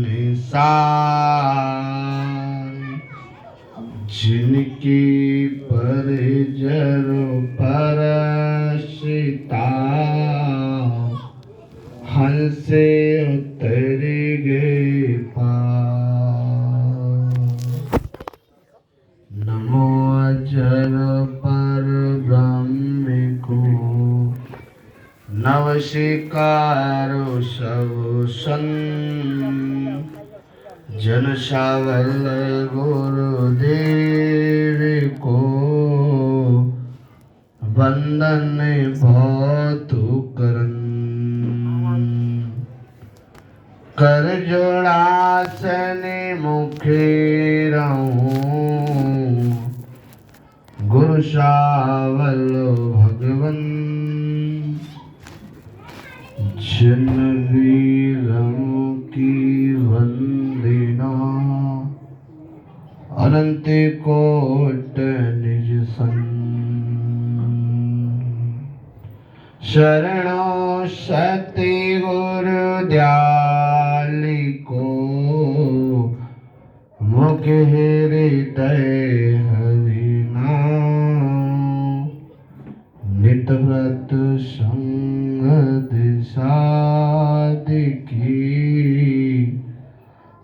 निसार, जिनकी परिजर परसिता, हंसे उतर गए पार। नमो अजर पर ब्रह्म को, नवशिकारो सब संत, जन सावल गुरुदेव को, वंदन बहुत करन। कर जोड़ासन मुखे रहूं, गुरु सावल भगवन, जन वीरों की वंदना, अनंत कोट निज सन। शरणों सति गुरु दयाली को, मुख हृदय हरि नाम, नित व्रत संगत साधकी,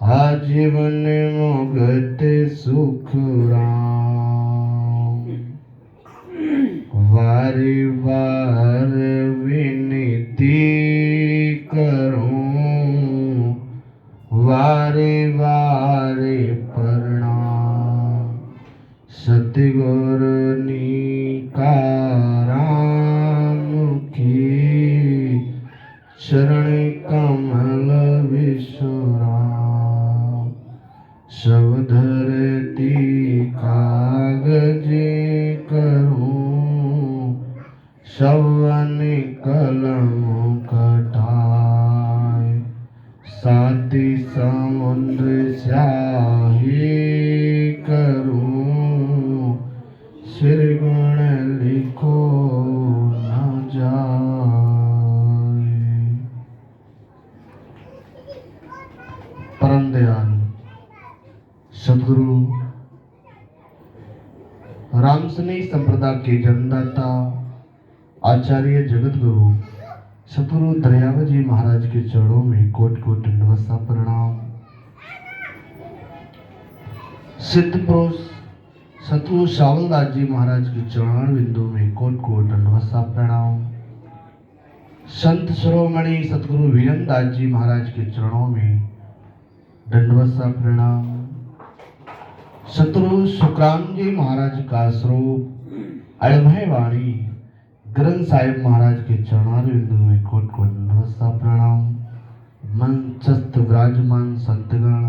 आजीवन मुगत सुख राम। वारे वार विनती करूं, वारे वारे प्रणाम, सतगुरु निकाराम की, चरण कमल विश्राम। सब धरती कागज करूं, सवन कलम कटाए, साथी समुद्र स्याही करूं, सिर गुण लिखो न जाए। परम दयालु सदगुरु रामसनी संप्रदाय के जन्मदाता आचार्य जगत गुरु सतगुरु दरियावा जी महाराज के चरणों में कोट कोट नमस्कार प्रणाम। सिद्ध पुरुष सतगुरु सावलदास जी महाराज के चरण बिंदु में कोट कोट नमस्कार प्रणाम। संत शिरोमणि सतगुरु वीरेंद्र दास जी महाराज के चरणों में दंडवत प्रणाम। सतगुरु सुखराम जी महाराज का स्वरूप अड़मय वाणी ग्रंथ साहिब महाराज के चरणारविंदों में कोट कोट नमस्कार प्रणाम। मंचस्थ विराजमान संतगण,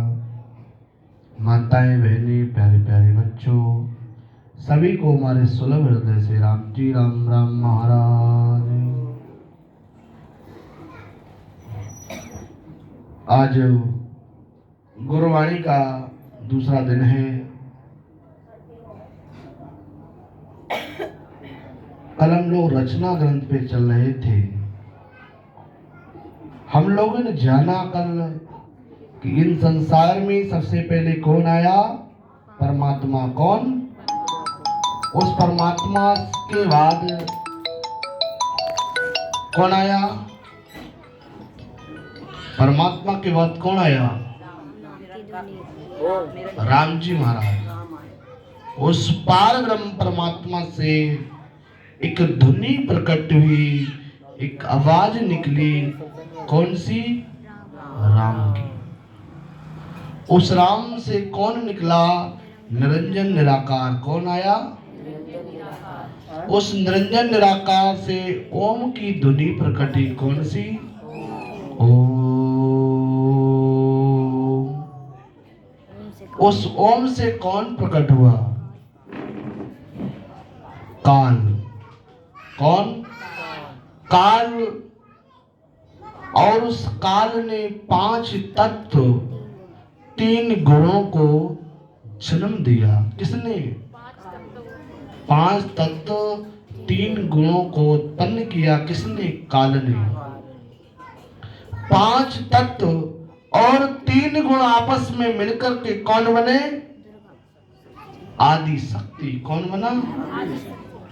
माताएं बहनें, प्यारे प्यारे बच्चों, सभी को हमारे सुलभ हृदय से राम जी राम राम महाराज। आज गुरुवाणी का दूसरा दिन है। कल हम लोग रचना ग्रंथ पे चल रहे थे। हम लोगों ने जाना कल कि इन संसार में सबसे पहले कौन आया? परमात्मा। कौन? उस परमात्मा के बाद कौन आया? परमात्मा के बाद कौन आया? राम जी महाराज। उस पार ब्रह्म परमात्मा से एक ध्वनि प्रकट हुई, एक आवाज निकली। कौन सी? राम की। उस राम से कौन निकला? निरंजन निराकार। कौन आया? उस निरंजन निराकार से ओम की ध्वनि प्रकटी। कौन सी? ओम। उस ओम से कौन प्रकट हुआ? काल। कौन? काल। और उस काल ने 5 तत्व 3 गुणों को जन्म दिया। किसने? 5 तत्व 3 गुणों को उत्पन्न किया। किसने? काल ने। 5 तत्व और 3 तीन गुण आपस में मिलकर के कौन बने? आदि शक्ति। कौन बना?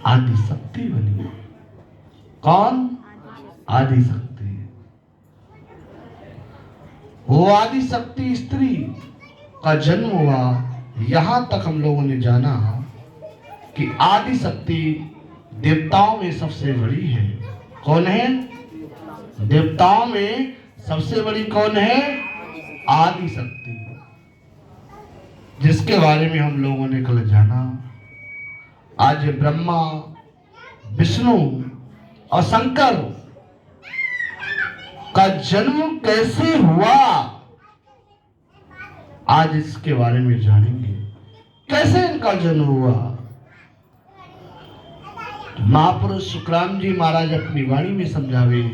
आदि शक्ति बनी। कौन? आदि शक्ति। वो आदि शक्ति स्त्री का जन्म हुआ। यहां तक हम लोगों ने जाना कि आदि शक्ति देवताओं में सबसे बड़ी है। कौन है? देवताओं में सबसे बड़ी कौन है? आदि शक्ति, जिसके बारे में हम लोगों ने कल जाना। आज ब्रह्मा, विष्णु और शंकर का जन्म कैसे हुआ, आज इसके बारे में जानेंगे। कैसे इनका जन्म हुआ? महापुरुष सुखराम जी महाराज अपनी वाणी में समझावे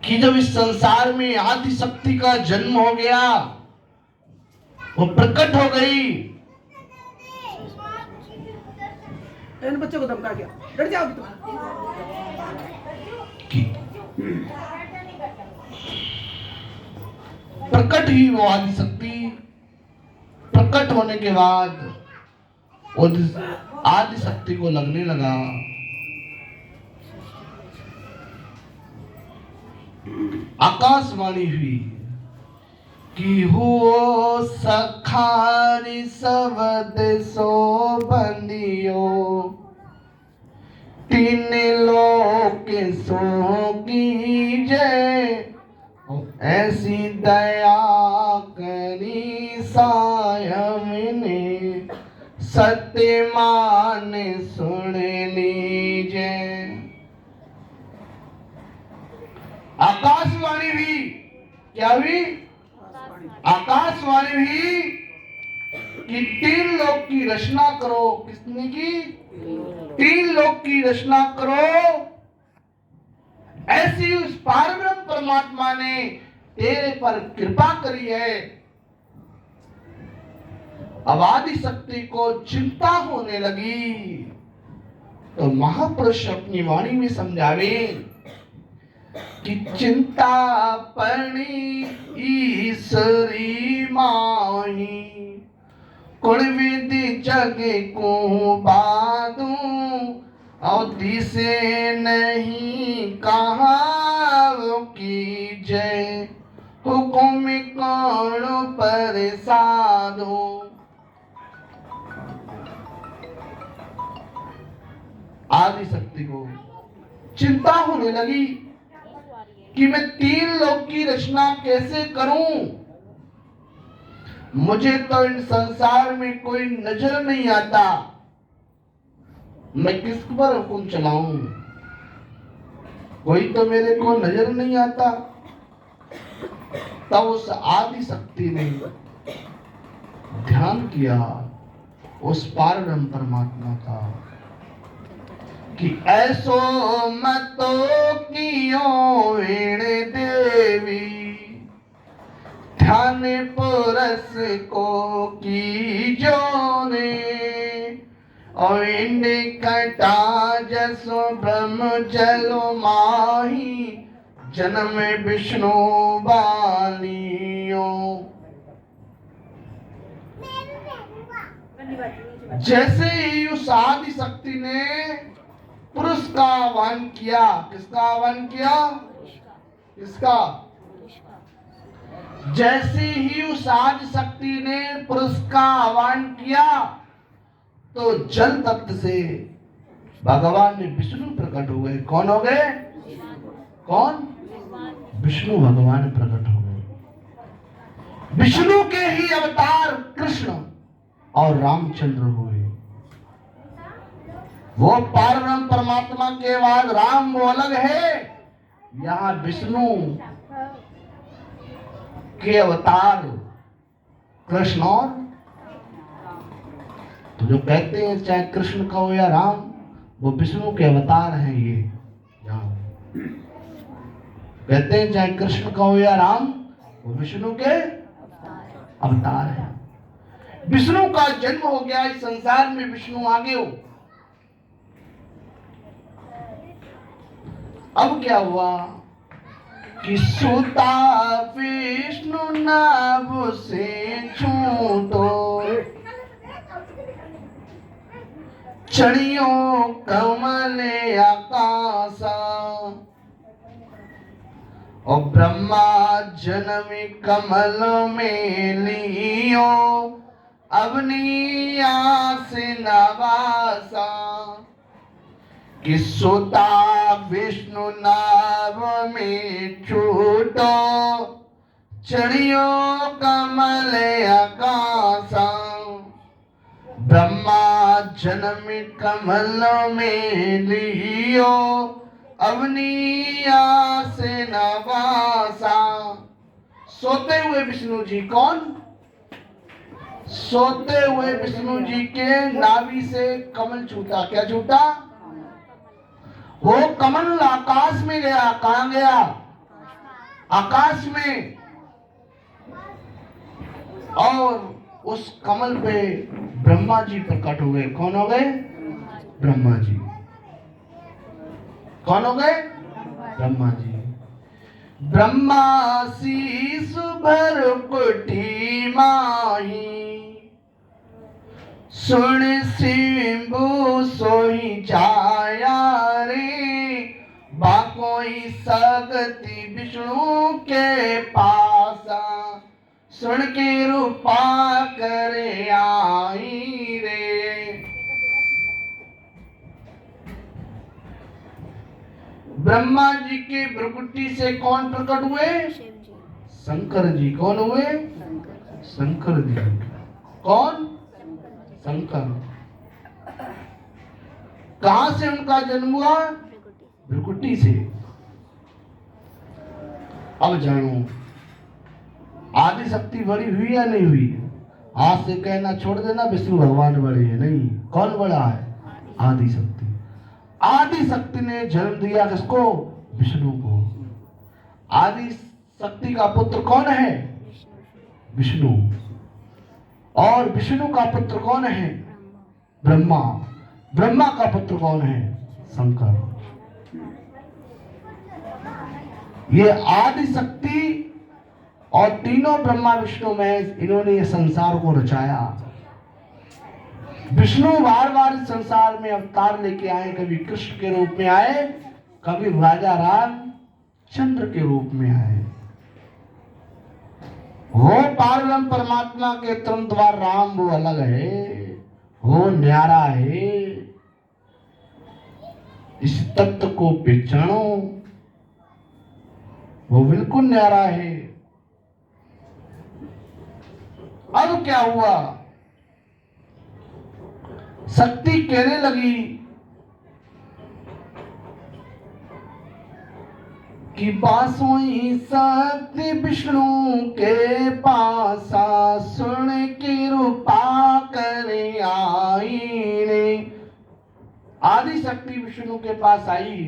कि जब इस संसार में आदि शक्ति का जन्म हो गया, वो प्रकट हो गई। इन बच्चों को धमका गया, डर जाओगे तुम। प्रकट ही वो आदि शक्ति प्रकट होने के बाद उस आदि शक्ति को लगने लगा आकाशवाणी हुई कि हो सखारी सबद सो बंदियो, तीन लोक सो की जय, ऐसी दया करी सायम ने, सत्य मान सुन लीजे। आकाशवाणी भी क्या हुई? आकाशवाणी भी कि तीन लोक की रचना करो। किसने की? तीन लोक की रचना करो। ऐसी उस पारब्रह्म परमात्मा ने तेरे पर कृपा करी है। अब आदि शक्ति को चिंता होने लगी तो महापुरुष अपनी वाणी में समझावे कि चिंता पड़ी ईश्वरी माही, कुण विधि जग को बादू, और दिसे नहीं कहा की जय, हुक्म कौन पर साधो। आदि शक्ति को चिंता होने लगी कि मैं तीन लोक की रचना कैसे करूं। मुझे तो इन संसार में कोई नजर नहीं आता, मैं किस पर हुक्म चलाऊं? कोई तो मेरे को नजर नहीं आता। तब उस आदि शक्ति ने ध्यान किया उस पारब्रह्म परमात्मा का कि ऐसो मतो कियो वीण देवी, ध्यान पुरस को की जोने, और कटा जसो ब्रह्म जलो माही, जन्म विष्णु बालियो। जैसे ही उस आदि शक्ति ने पुरुष का आह्वान किया। किसका आह्वान किया? किसका? जैसे ही उस आदि शक्ति ने पुरुष का आह्वान किया तो जल तत्व से भगवान ने विष्णु प्रकट हो गए। कौन हो गए? कौन? विष्णु भगवान प्रकट हो गए। विष्णु के ही अवतार कृष्ण और रामचंद्र हुए। वो पारब्रह्म परमात्मा के बाद राम वो अलग है, यहाँ विष्णु के अवतार कृष्ण। और तो जो कहते हैं चाहे कृष्ण कहो या राम, वो विष्णु के अवतार हैं। ये कहते हैं चाहे कृष्ण कहो या राम, वो विष्णु के अवतार हैं। विष्णु का जन्म हो गया इस संसार में, विष्णु आगे हो। अब क्या हुआ कि सुता विष्णु नाभ से छूटो, चढ़ियो कमल आकाशा, और ब्रह्मा जन्म कमल में लियो, अवनी आस नवासा। कि सुता विष्णु नाभ में छूटो, चढ़ियो कमल आकाशा, ब्रह्मा जन्म कमल में लियो, अवनी आस नवासा। सोते हुए विष्णु जी कौन? सोते हुए विष्णु जी के नाभि से कमल छूटा। क्या छूटा? वो कमल आकाश में गया। कहां गया? आकाश में। और उस कमल पे ब्रह्मा जी प्रकट हो गए। कौन हो गए? ब्रह्मा जी। कौन हो गए? ब्रह्मा जी। ब्रह्मा शीस भर कुटी माही, सुन सिंबु सोई जाया रे, बाकोई सगति विष्णु के पासा, सुन के रूपा करे आई रे। ब्रह्मा जी के भ्रुकुटी से कौन प्रकट हुए? शंकर जी। कौन हुए? शंकर जी। कौन? शंकर। कहां से उनका जन्म हुआ? भ्रुकुटी से। अब जानो आदि शक्ति बड़ी हुई या नहीं हुई? आज से कहना छोड़ देना विष्णु भगवान बड़े हैं। नहीं। कौन बड़ा है? आदि शक्ति। आदि शक्ति ने जन्म दिया किसको? विष्णु को। आदि शक्ति का पुत्र कौन है? विष्णु। और विष्णु का पुत्र कौन है? ब्रह्मा। ब्रह्मा का पुत्र कौन है? शंकर। ये आदि शक्ति और तीनों ब्रह्मा विष्णु महेश, इन्होंने ये संसार को रचाया। विष्णु बार बार इस संसार में अवतार लेके आए। कभी कृष्ण के रूप में आए, कभी राजा राम चंद्र के रूप में आए। वो पारब्रह्म परमात्मा के तन द्वार राम वो अलग है, वो न्यारा है। इस तत्व को पहचानो, वो बिल्कुल न्यारा है। अब क्या हुआ? शक्ति कहने लगी कि पासों शक्ति विष्णु के पासा, सुन की रूपा करे आई रे। आदि शक्ति विष्णु के पास आई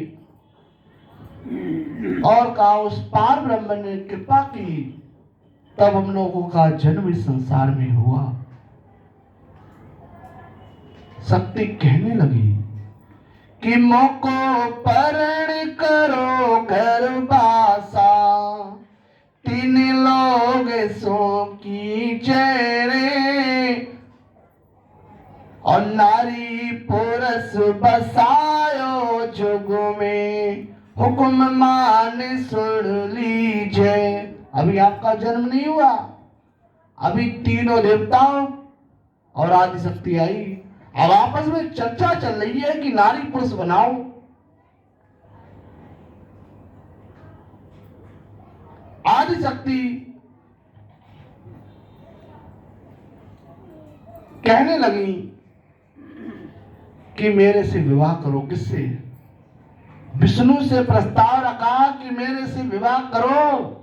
और कहा उस पार ब्रह्म ने कृपा की, तब हम लोगों का जन्म इस संसार में हुआ। शक्ति कहने लगी कि मोको परण करो गर्भासा, तीन लोग सो की चेहरे, और नारी पुरुष बसायो जुग में, हुक्म मान सुन लीजिए। अभी आपका जन्म नहीं हुआ, अभी तीनों देवताओं और आदि शक्ति आई। अब आपस में चर्चा चल रही है कि नारी पुरुष बनाओ। आदि शक्ति कहने लगी कि मेरे से विवाह करो। किससे? विष्णु से प्रस्ताव रखा कि मेरे से विवाह करो।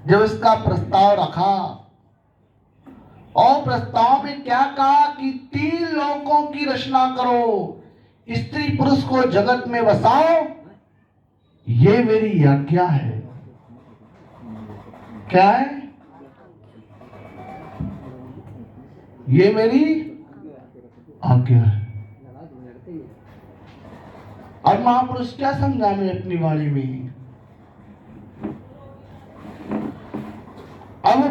जब इसका प्रस्ताव रखा और प्रस्ताव में क्या कहा कि 3 लोकों की रचना करो, स्त्री पुरुष को जगत में बसाओ, ये मेरी आज्ञा है। क्या है? ये मेरी आज्ञा है। और महापुरुष क्या समझाने अपनी वाणी में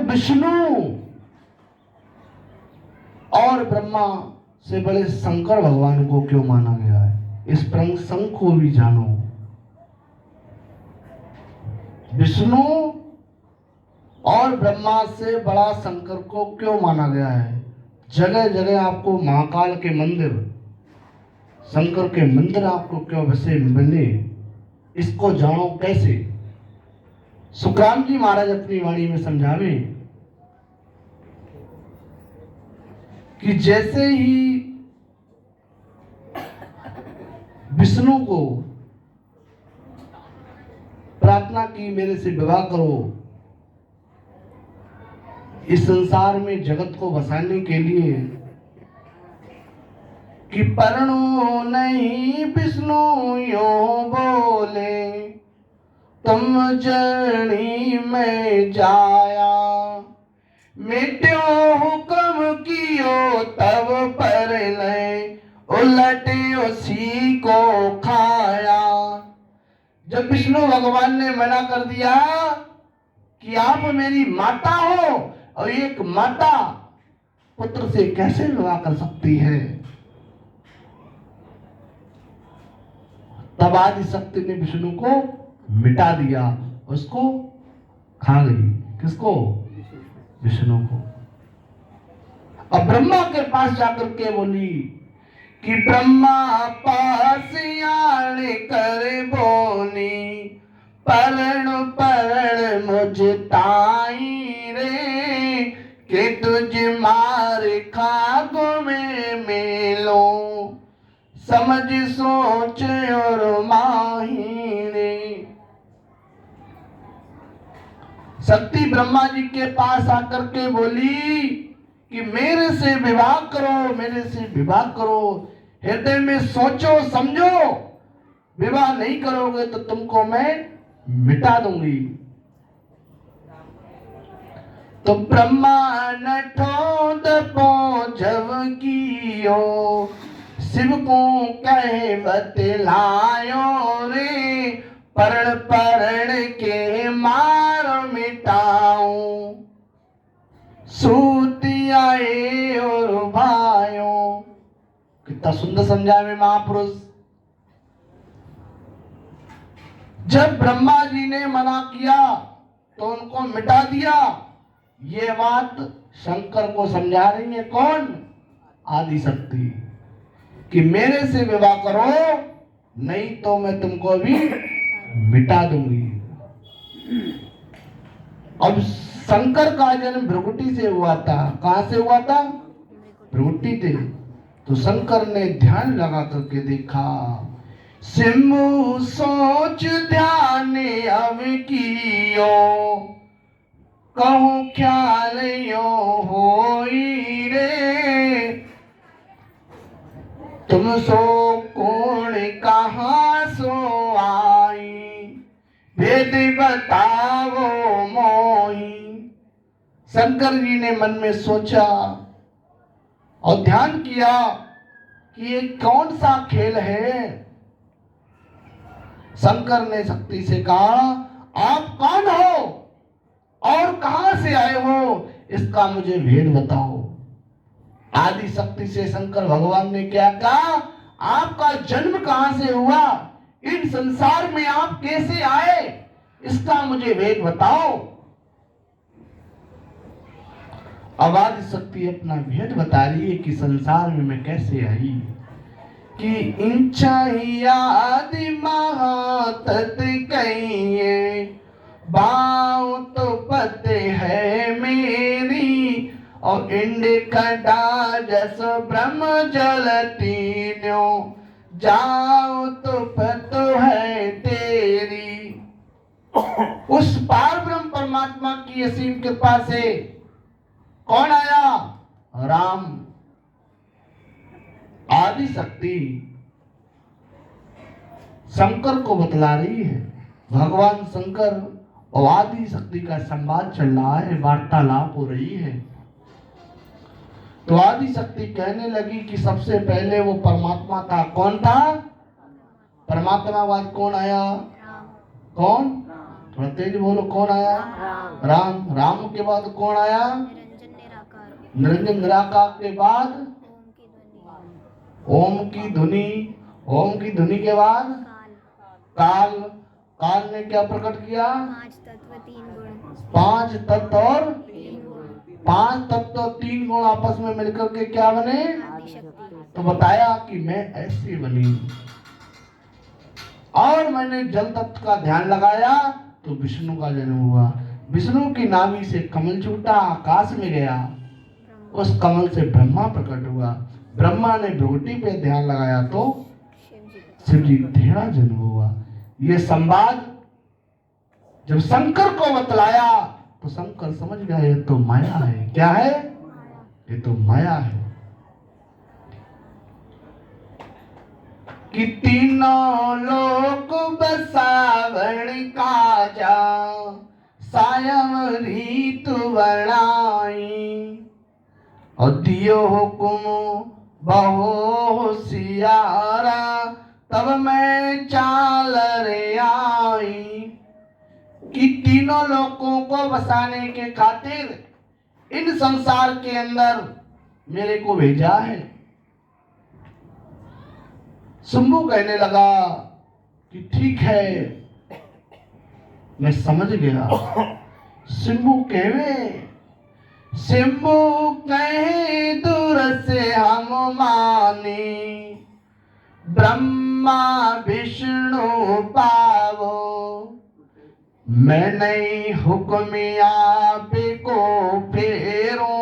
विष्णु और ब्रह्मा से बड़े शंकर भगवान को क्यों माना गया है, इस प्रसंग को भी जानो। विष्णु और ब्रह्मा से बड़ा शंकर को क्यों माना गया है। जगह जगह आपको महाकाल के मंदिर, शंकर के मंदिर आपको क्यों वैसे मिले, इसको जानो कैसे। सुखराम जी महाराज अपनी वाणी में समझावे कि जैसे ही विष्णु को प्रार्थना की मेरे से विवाह करो, इस संसार में जगत को बसाने के लिए, कि परनु नहीं विष्णु यो बोले, तुम जर्नी में जाया, मिट्यो हुक्म कियो तब पर ले, उलटे उसी को खाया। जब विष्णु भगवान ने मना कर दिया कि आप मेरी माता हो और एक माता पुत्र से कैसे विवाह कर सकती है, तब आदि शक्ति ने विष्णु को मिटा दिया, उसको खा गई। किसको? विष्णु को। अब ब्रह्मा के पास जाकर के बोली कि ब्रह्मा पास आने कर बोली, परण परण मुझ ताई रे, कि तुझ मार खागो में मेलो, समझ सोच और माहीने। शक्ति ब्रह्मा जी के पास आकर के बोली कि मेरे से विवाह करो, मेरे से विवाह करो, हृदय में सोचो समझो, विवाह नहीं करोगे तो तुमको मैं मिटा दूंगी। तो ब्रह्मा नठोद पोझव कियो, शिव को कहे बतलायो रे, परण परण के मार मिटाऊं, सूती आए और भाइयों। कितना सुंदर समझावे महापुरुष। जब ब्रह्मा जी ने मना किया तो उनको मिटा दिया। ये बात शंकर को समझा रही है कौन? आदि शक्ति, कि मेरे से विवाह करो नहीं तो मैं तुमको भी मिटा दूंगी। अब शंकर का जन्म भ्रकुटी से हुआ था। कहां से हुआ था? भ्रकुटी थे। तो शंकर ने ध्यान लगा करके देखा, सिमु सोच ध्यान अब कियो, कहूं ख्याल यो होई रे, तुम सो कौन कहां सो आई, भेद बताओ मोही। शंकर जी ने मन में सोचा और ध्यान किया कि ये कौन सा खेल है। शंकर ने शक्ति से कहा, आप कौन हो और कहां से आए हो, इसका मुझे भेद बताओ। आदि शक्ति से शंकर भगवान ने क्या कहा, आपका जन्म कहां से हुआ, इन संसार में आप कैसे आए, इसका मुझे भेद बताओ। अब आदि शक्ति अपना भेद बता रही है कि संसार में मैं कैसे आई, कि इंचाई आदि महातत कहिए, बाऊ तो पते है मेरी, और इंड खड़ा जस ब्रह्म जलती न्यो, जाओ तो पतो है तेरी। उस पार ब्रह्म परमात्मा की असीम कृपा से कौन आया? राम। आदि शक्ति शंकर को बतला रही है। भगवान शंकर और आदि शक्ति का संवाद चल रहा है, वार्तालाप हो रही है। तो आदि शक्ति कहने लगी कि सबसे पहले वो परमात्मा था। कौन था? परमात्मा बाद कौन आया? कौन? थोड़ा तेज बोलो, कौन आया? राम। राम के बाद कौन आया? निरंजन निराकार। निरंजन निराकार के बाद ओम की ध्वनि। ओम की ध्वनि के बाद काल। काल। काल ने क्या प्रकट किया? पांच तत्व तीन गुण। पांच तत्व और तीन गुण। पांच तत्व और तीन गुण आपस में मिलकर के क्या बने? आदि शक्ति। तो बताया कि मैं ऐसी बनी। और मैंने जल तत्व का ध्यान लगाया तो विष्णु का जन्म हुआ। विष्णु की नाभि से कमल छूटा, आकाश में गया, उस कमल से ब्रह्मा प्रकट हुआ। ब्रह्मा ने भ्रुकुटी पे ध्यान लगाया तो शिव जी तेरा जन्म हुआ। ये संवाद जब शंकर को बतलाया तो शंकर समझ गया ये तो माया है। क्या है? ये तो माया है। कि तीनों लोक बसावण काजा, सायम रीतु बनाई, और दियो हुकुम बहु होशियारा, तब मैं चाल रे आई। कि तीनों लोकों को बसाने के खातिर इन संसार के अंदर मेरे को भेजा है। शंभू कहने लगा कि ठीक है, मैं समझ गया। शंभू कहवे, शंभू कहे दूर से हम माने, ब्रह्मा विष्णु पावो, मैं नहीं हुक्म आप को फेरो,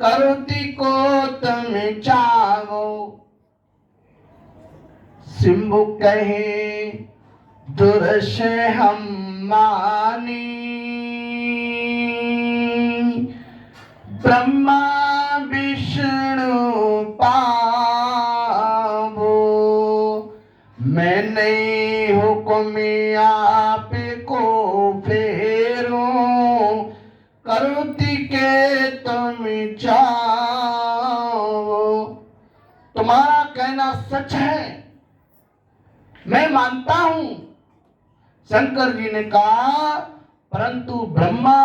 करुति को तुम चाहो। शंभू कहे दूर से हम मानी, ब्रह्मा विष्णु पावो, मैं नहीं हुक्म आप को फेरो, करुति के तुम चाहो। तुम्हारा कहना सच है, मैं मानता हूं। शंकर जी ने कहा, परंतु ब्रह्मा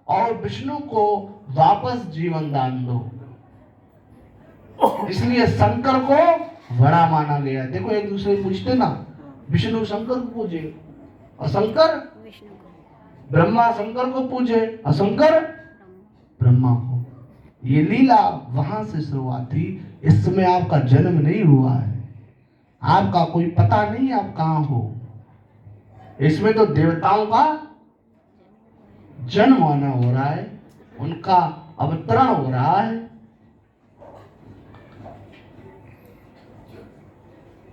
और विष्णु को वापस जीवन दान दो। इसलिए शंकर को बड़ा माना गया। देखो एक दूसरे पूछते ना, विष्णु शंकर को पूजे और शंकर विष्णु को। ब्रह्मा शंकर को पूजे और शंकर ब्रह्मा को। ये लीला वहां से शुरुआत हुई। इस समय आपका जन्म नहीं हुआ है, आपका कोई पता नहीं आप कहां हो। इसमें तो देवताओं का जन्म होना हो रहा है, उनका अवतरण हो रहा है।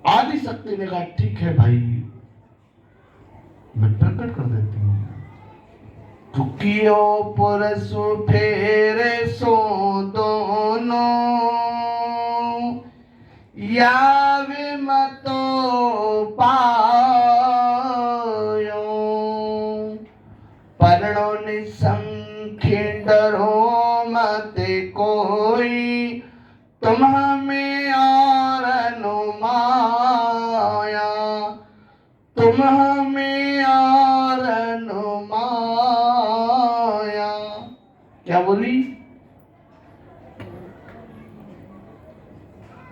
आदि शक्ति ने कहा ठीक है भाई, मैं प्रकट कर देती हूँ। तुकियो पुरसु फेरे सो दोनों, यावे मतो पायो, पर्णो निसंख्य डरो मत कोई, तुम हमें और अनुमाया, तुम हमें और अनुमाया। क्या बोली?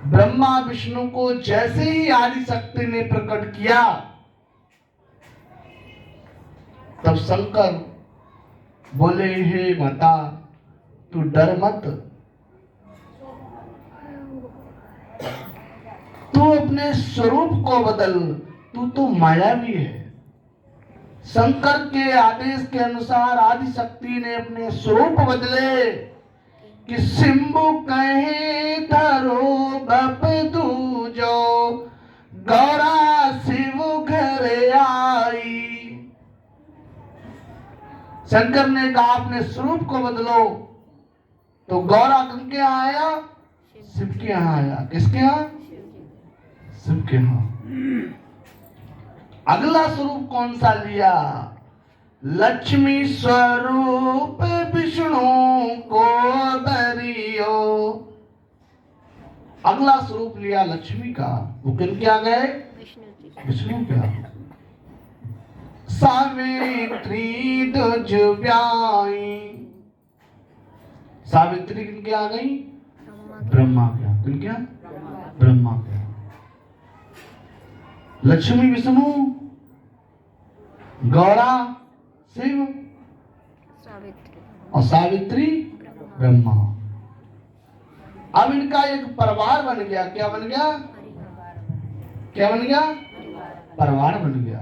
ब्रह्मा विष्णु को जैसे ही आदि शक्ति ने प्रकट किया, तब शंकर बोले, हे माता तू डर मत, तू अपने स्वरूप को बदल, तू तो मायावी है। शंकर के आदेश के अनुसार आदि शक्ति ने अपने स्वरूप बदले कि शंभू कहे धरो बप दूजो, गौरा शिव घर आई। शंकर ने कहा अपने स्वरूप को बदलो, तो गौरा किनके यहाँ आया? शिव के यहाँ आया। किसके यहाँ? शिव के यहाँ। अगला स्वरूप कौन सा लिया? लक्ष्मी स्वरूप विष्णु को बरियो। अगला स्वरूप लिया लक्ष्मी का। वो किनके आ गए? विष्णु के। सावित्री तुझ ब्याई। सावित्री किनके आ गई? ब्रह्मा के यहाँ। किनके यहाँ? ब्रह्मा के यहाँ। लक्ष्मी विष्णु गौरा शिव सावित्री और सावित्री ब्रह्मा। अब इनका एक परिवार बन गया। क्या बन गया? क्या बन गया? परिवार बन गया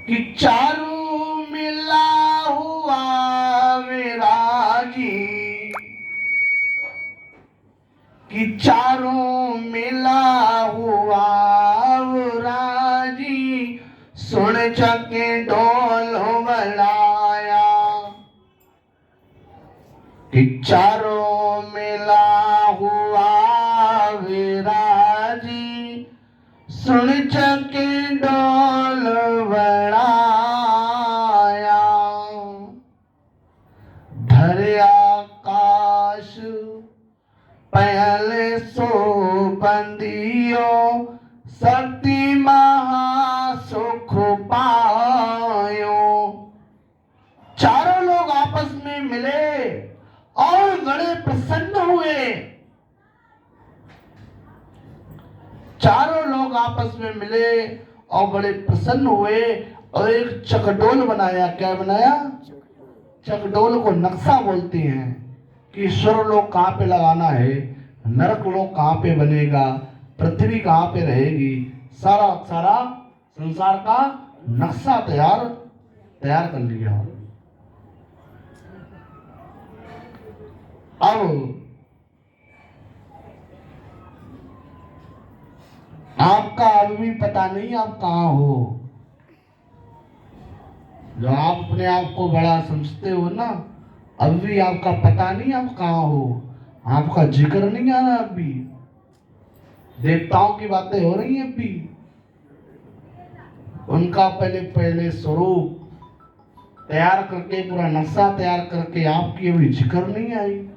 कि चारों मिला हुआ विराजी, कि चारों मिला हुआ विराजी, सुन चके ढोल बजाया। कि चारों मिला हुआ विराजी, सुन चके ढोल बजाया। धरे आकाश पहले सो बंदियो, शक्ति महासुख पायो। चारों लोग आपस में मिले और बड़े प्रसन्न हुए। चारों लोग आपस में मिले और बड़े प्रसन्न हुए और एक चकडोल बनाया। क्या बनाया? चकडोल को नक्शा बोलते हैं कि ईश्वर लोग कहाँ पे लगाना है, नरक लोग कहाँ पे बनेगा, पृथ्वी कहाँ पे रहेगी, सारा सारा संसार का नक्शा तैयार कर लिया। अब आपका अभी भी पता नहीं आप कहाँ हो। जो आप अपने आप को बड़ा समझते हो ना, अभी भी आपका पता नहीं आप कहाँ हो। आपका जिक्र नहीं आ रहा। अभी देवताओं की बातें हो रही हैं। अभी उनका पहले स्वरूप तैयार करके, पूरा नक्शा तैयार करके आपकी अभी जिक्र नहीं आई।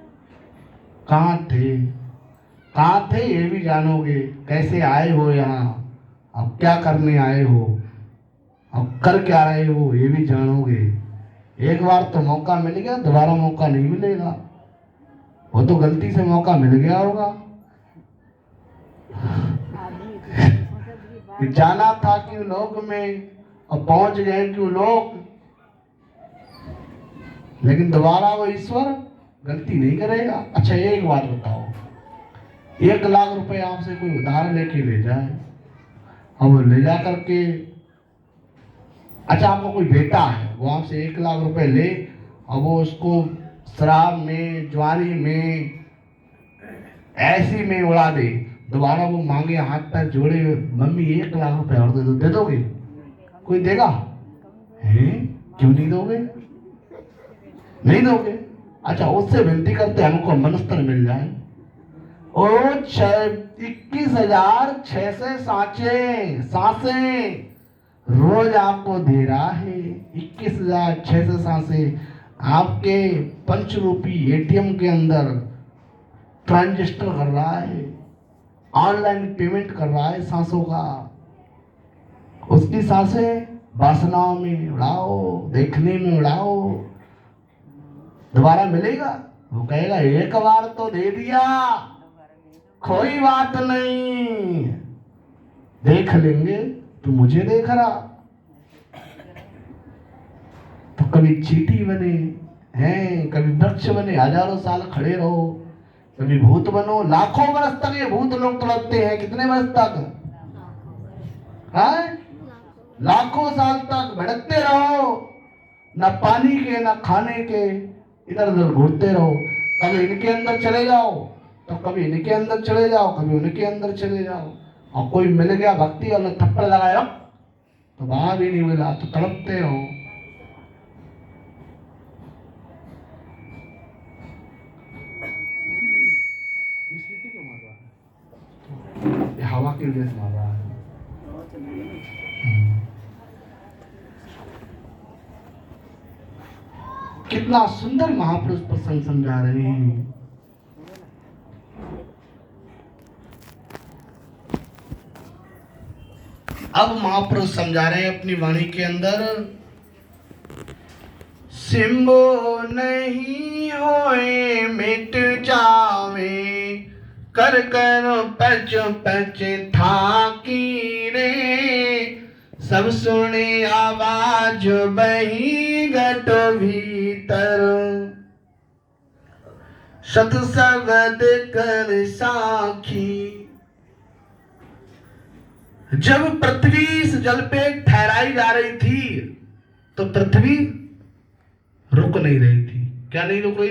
कहाँ थे ये भी जानोगे। कैसे आए हो यहाँ, अब क्या करने आए हो, अब कर क्या रहे हो, ये भी जानोगे। एक बार तो मौका मिल गया, दोबारा मौका नहीं मिलेगा। वो तो गलती से मौका मिल गया होगा। कि जाना था क्यों लोग में और पहुंच गए क्यों लोग। लेकिन दोबारा वो ईश्वर गलती नहीं करेगा। अच्छा एक बात बताओ, 1 लाख रुपए आपसे कोई उधार लेके ले जाए, अब ले जा करके, अच्छा आपका कोई बेटा है, वो आपसे 1 लाख रुपए ले और वो उसको शराब में, ज्वारी में, ऐसी में उड़ा दे, दोबारा वो मांगे, हाथ पैर जोड़े, मम्मी 1 लाख रुपए और दे दो, दे दोगे? कोई देगा? हैं? क्यों नहीं दोगे? नहीं दोगे? अच्छा उससे विनती करते हमको मनस्तर मिल जाए। ओ 21,600 सांसें रोज आपको दे रहा है। 21,600 सांसें आपके पंचरूपी एटीएम के अंदर ट्रांजिस्टर कर रहा है, ऑनलाइन पेमेंट कर रहा है सांसों का। उसकी सांसें वासनाओं में उड़ाओ, देखने में उड़ाओ, दोबारा मिलेगा? वो कहेगा एक बार तो दे दिया, कोई बात नहीं, देख लेंगे। तो मुझे देख रहा तो कभी चींटी बने हैं, कभी वृक्ष बने, हजारों साल खड़े रहो, कभी भूत बनो, लाखों वर्ष तक ये भूत लोग तड़पते हैं। कितने वर्ष तक? हैं? लाखों साल तक भटकते रहो, न पानी के न खाने के, इधर उधर घूरते रहो। कभी इनके अंदर चले जाओ तो कभी इनके अंदर चले जाओ, कभी उनके अंदर चले जाओ। और कोई मिल गया भक्ति और थप्पड़ लगाया तो वहां भी नहीं मिला तो तड़पते रहो। हवा की वजह से मार रहा है। कितना सुंदर महापुरुष प्रसंग समझा रहे हैं। अब महापुरुष समझा रहे हैं अपनी वाणी के अंदर, सिम्बो नहीं होए मिट जावे, कर कर पच पच थाकी रे, सब सुने आवाज बही घट भीतर, सत शब्द कर साखी। जब पृथ्वी इस जल पे ठहराई जा रही थी तो पृथ्वी रुक नहीं रही थी। क्या नहीं रुक रही?